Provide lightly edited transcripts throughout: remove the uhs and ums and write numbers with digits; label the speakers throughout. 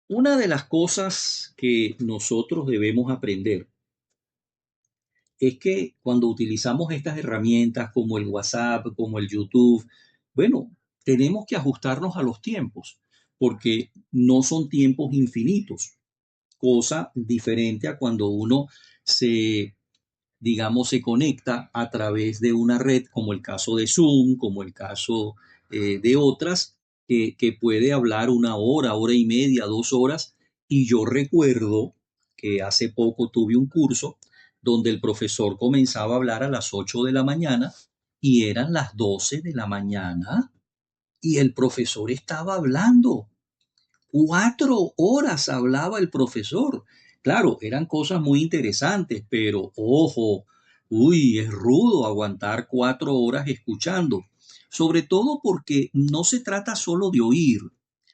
Speaker 1: Una de las cosas que nosotros debemos aprender es que cuando utilizamos estas herramientas como el WhatsApp, como el YouTube, bueno, tenemos que ajustarnos a los tiempos, porque no son tiempos infinitos, cosa diferente a cuando uno se, digamos, se conecta a través de una red, como el caso de Zoom, como el caso de otras, que puede hablar una hora, hora y media, 2 horas. Y yo recuerdo que hace poco tuve un curso donde el profesor comenzaba a hablar a las 8 de la mañana y eran las 12 de la mañana y el profesor estaba hablando. 4 horas hablaba el profesor. Claro, eran cosas muy interesantes, pero ojo, uy, es rudo aguantar 4 horas escuchando. Sobre todo porque no se trata solo de oír,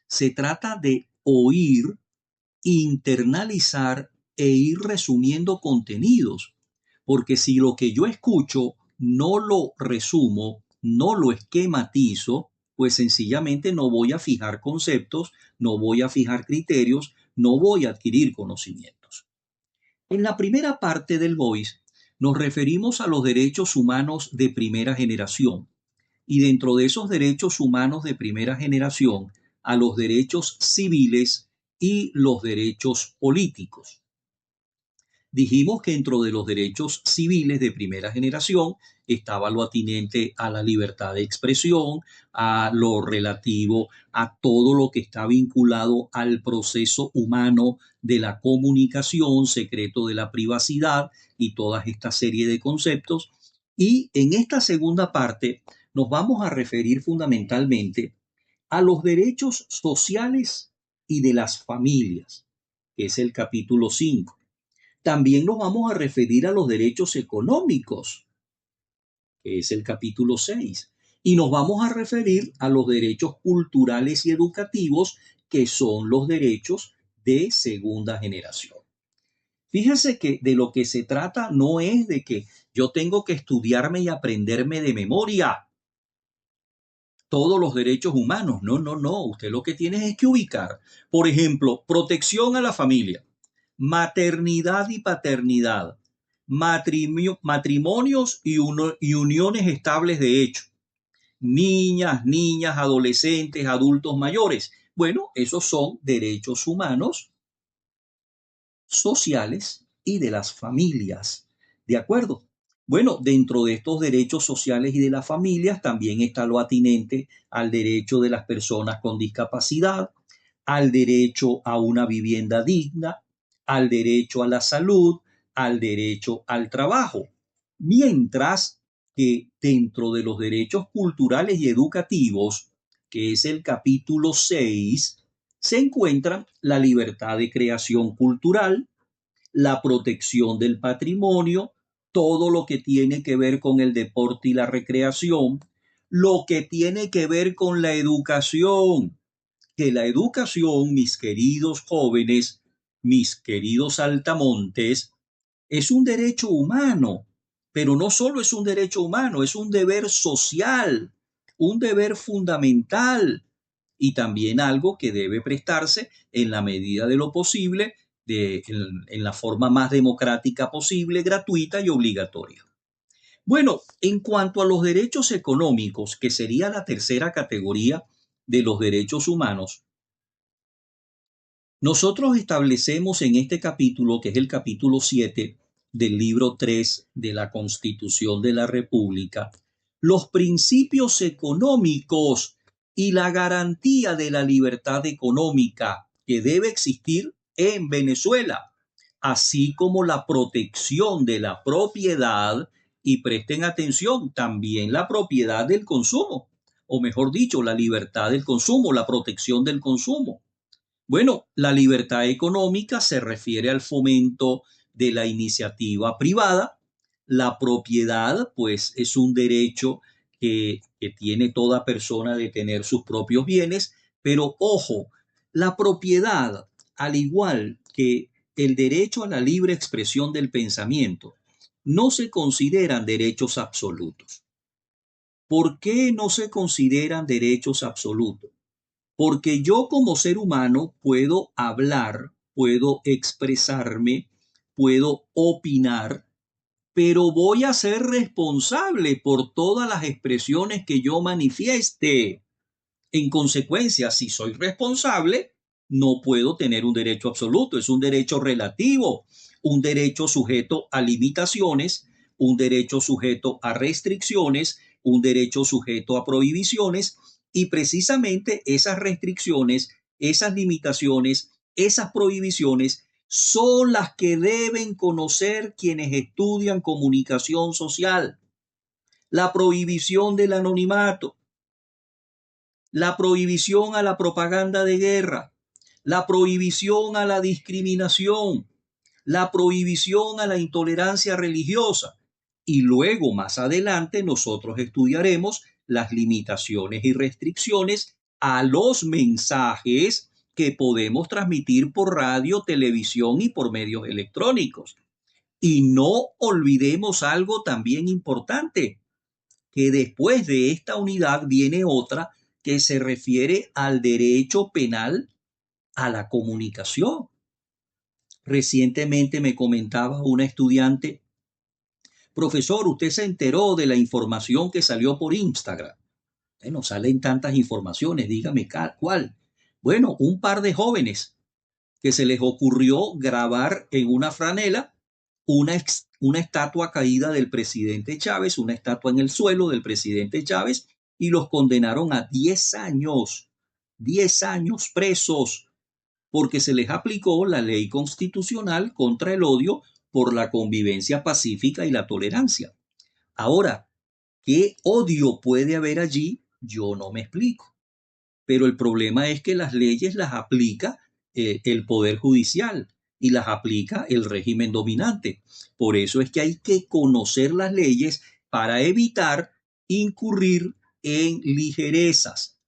Speaker 1: se trata de oír, internalizar e ir resumiendo contenidos. Porque si lo que yo escucho no lo resumo, no lo esquematizo, pues sencillamente no voy a fijar conceptos, no voy a fijar criterios, no voy a adquirir conocimientos. En la primera parte del Voice nos referimos a los derechos humanos de primera generación y dentro de esos derechos humanos de primera generación a los derechos civiles y los derechos políticos. Dijimos que dentro de los derechos civiles de primera generación estaba lo atinente a la libertad de expresión, a lo relativo a todo lo que está vinculado al proceso humano de la comunicación, secreto de la privacidad y toda esta serie de conceptos. Y en esta segunda parte nos vamos a referir fundamentalmente a los derechos sociales y de las familias, que es el capítulo 5. También nos vamos a referir a los derechos económicos, que es el capítulo 6. Y nos vamos a referir a los derechos culturales y educativos, que son los derechos de segunda generación. Fíjense que de lo que se trata no es de que yo tengo que estudiarme y aprenderme de memoria todos los derechos humanos. No, no, no. Usted lo que tiene es que ubicar, por ejemplo, protección a la familia, maternidad y paternidad, matrimonios y uniones estables de hecho, niñas, adolescentes, adultos mayores. Bueno, esos son derechos humanos, sociales y de las familias. ¿De acuerdo? Bueno, dentro de estos derechos sociales y de las familias también está lo atinente al derecho de las personas con discapacidad, al derecho a una vivienda digna, al derecho a la salud, al derecho al trabajo. Mientras que dentro de los derechos culturales y educativos, que es el capítulo 6, se encuentra la libertad de creación cultural, la protección del patrimonio, todo lo que tiene que ver con el deporte y la recreación, lo que tiene que ver con la educación, que la educación, mis queridos jóvenes, mis queridos altamontes, es un derecho humano, pero no solo es un derecho humano, es un deber social, un deber fundamental y también algo que debe prestarse en la medida de lo posible, en la forma más democrática posible, gratuita y obligatoria. Bueno, en cuanto a los derechos económicos, que sería la tercera categoría de los derechos humanos, nosotros establecemos en este capítulo, que es el capítulo 7 del libro 3 de la Constitución de la República, los principios económicos y la garantía de la libertad económica que debe existir en Venezuela, así como la protección de la propiedad y presten atención, también la propiedad del consumo, o mejor dicho, la libertad del consumo, la protección del consumo. Bueno, la libertad económica se refiere al fomento de la iniciativa privada. La propiedad, pues, es un derecho que tiene toda persona de tener sus propios bienes, pero ojo, la propiedad, al igual que el derecho a la libre expresión del pensamiento, no se consideran derechos absolutos. ¿Por qué no se consideran derechos absolutos? porque yo como ser humano puedo hablar, puedo expresarme, puedo opinar, pero voy a ser responsable por todas las expresiones que yo manifieste. En consecuencia, si soy responsable, no puedo tener un derecho absoluto, es un derecho relativo, un derecho sujeto a limitaciones, un derecho sujeto a restricciones, un derecho sujeto a prohibiciones, y precisamente esas restricciones, esas limitaciones, esas prohibiciones son las que deben conocer quienes estudian comunicación social. La prohibición del anonimato, la prohibición a la propaganda de guerra, la prohibición a la discriminación, la prohibición a la intolerancia religiosa. Y luego, más adelante, nosotros estudiaremos las limitaciones y restricciones a los mensajes que podemos transmitir por radio, televisión y por medios electrónicos. Y no olvidemos algo también importante, que después de esta unidad viene otra que se refiere al derecho penal a la comunicación. Recientemente me comentaba una estudiante: profesor, usted se enteró de la información que salió por Instagram. Bueno, salen tantas informaciones, dígame cuál. Bueno, un par de jóvenes que se les ocurrió grabar en una franela una estatua caída del presidente Chávez, una estatua en el suelo del presidente Chávez, y los condenaron a 10 años presos, porque se les aplicó la ley constitucional contra el odio por la convivencia pacífica y la tolerancia. Ahora, ¿qué odio puede haber allí? Yo no me explico. Pero el problema es que las leyes las aplica el Poder Judicial y las aplica el régimen dominante. Por eso es que hay que conocer las leyes para evitar incurrir en ligerezas.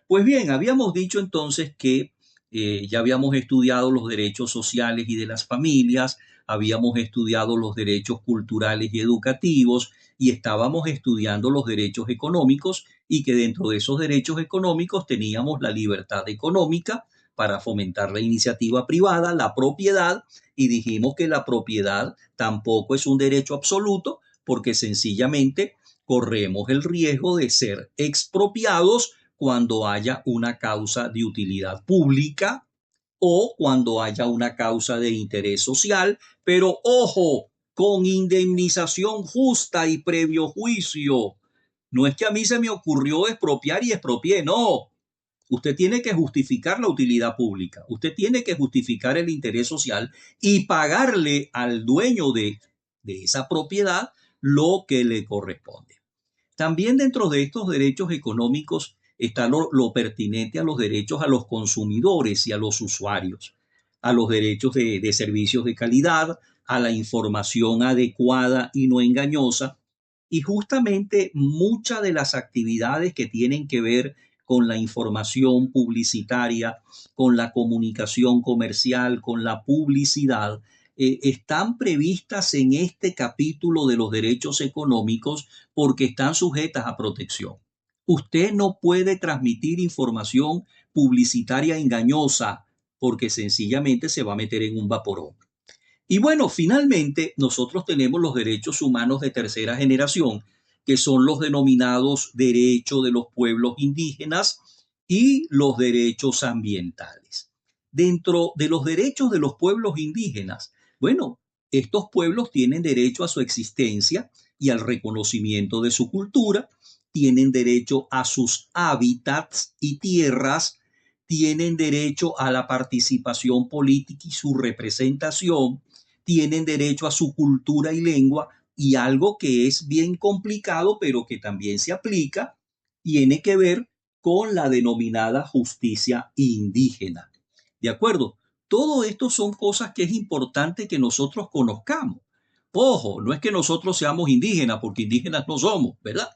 Speaker 1: Pues bien, habíamos dicho entonces que ya habíamos estudiado los derechos sociales y de las familias, habíamos estudiado los derechos culturales y educativos, y estábamos estudiando los derechos económicos, y que dentro de esos derechos económicos teníamos la libertad económica para fomentar la iniciativa privada, la propiedad, y dijimos que la propiedad tampoco es un derecho absoluto, porque sencillamente corremos el riesgo de ser expropiados cuando haya una causa de utilidad pública o cuando haya una causa de interés social, pero ojo, con indemnización justa y previo juicio. No es que a mí se me ocurrió expropiar y expropié, no. Usted tiene que justificar la utilidad pública, usted tiene que justificar el interés social y pagarle al dueño de esa propiedad lo que le corresponde. También dentro de estos derechos económicos está lo pertinente a los derechos a los consumidores y a los usuarios, a los derechos de servicios de calidad, a la información adecuada y no engañosa. Y justamente muchas de las actividades que tienen que ver con la información publicitaria, con la comunicación comercial, con la publicidad, están previstas en este capítulo de los derechos económicos porque están sujetas a protección. Usted no puede transmitir información publicitaria engañosa porque sencillamente se va a meter en un vaporón. Y bueno, finalmente nosotros tenemos los derechos humanos de tercera generación, que son los denominados derechos de los pueblos indígenas y los derechos ambientales. Dentro de los derechos de los pueblos indígenas, bueno, estos pueblos tienen derecho a su existencia y al reconocimiento de su cultura, tienen derecho a sus hábitats y tierras, tienen derecho a la participación política y su representación, tienen derecho a su cultura y lengua, y algo que es bien complicado, pero que también se aplica, tiene que ver con la denominada justicia indígena. ¿De acuerdo? Todo esto son cosas que es importante que nosotros conozcamos. Ojo, no es que nosotros seamos indígenas, porque indígenas no somos, ¿verdad?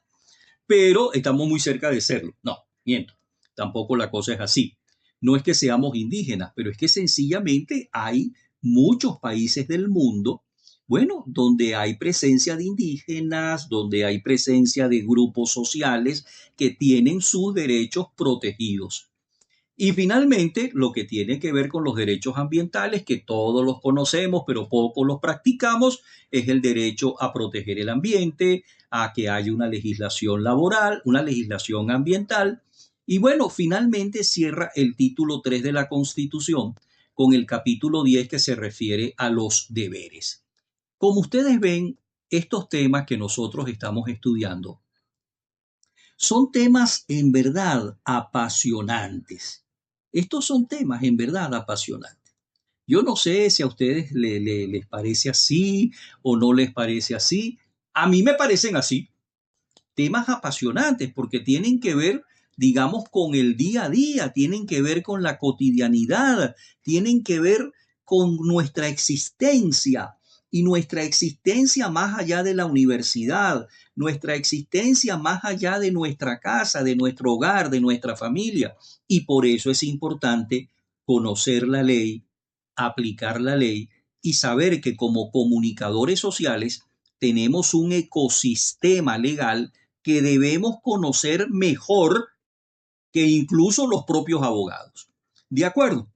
Speaker 1: Pero estamos muy cerca de serlo. No, miento. Tampoco la cosa es así. No es que seamos indígenas, pero es que sencillamente hay muchos países del mundo, bueno, donde hay presencia de indígenas, donde hay presencia de grupos sociales que tienen sus derechos protegidos. Y finalmente, lo que tiene que ver con los derechos ambientales, que todos los conocemos, pero pocos los practicamos, es el derecho a proteger el ambiente, a que haya una legislación laboral, una legislación ambiental. Y bueno, finalmente cierra el título 3 de la Constitución con el capítulo 10 que se refiere a los deberes. Como ustedes ven, estos temas que nosotros estamos estudiando son temas en verdad apasionantes. Estos son temas en verdad apasionantes. Yo no sé si a ustedes les parece así o no les parece así. A mí me parecen así, temas apasionantes porque tienen que ver, digamos, con el día a día, tienen que ver con la cotidianidad, tienen que ver con nuestra existencia y nuestra existencia más allá de la universidad, nuestra existencia más allá de nuestra casa, de nuestro hogar, de nuestra familia. Y por eso es importante conocer la ley, aplicar la ley y saber que como comunicadores sociales tenemos un ecosistema legal que debemos conocer mejor que incluso los propios abogados. ¿De acuerdo?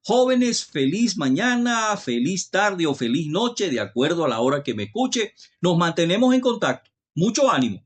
Speaker 1: Jóvenes, feliz mañana, feliz tarde o feliz noche, de acuerdo a la hora que me escuche. Nos mantenemos en contacto. Mucho ánimo.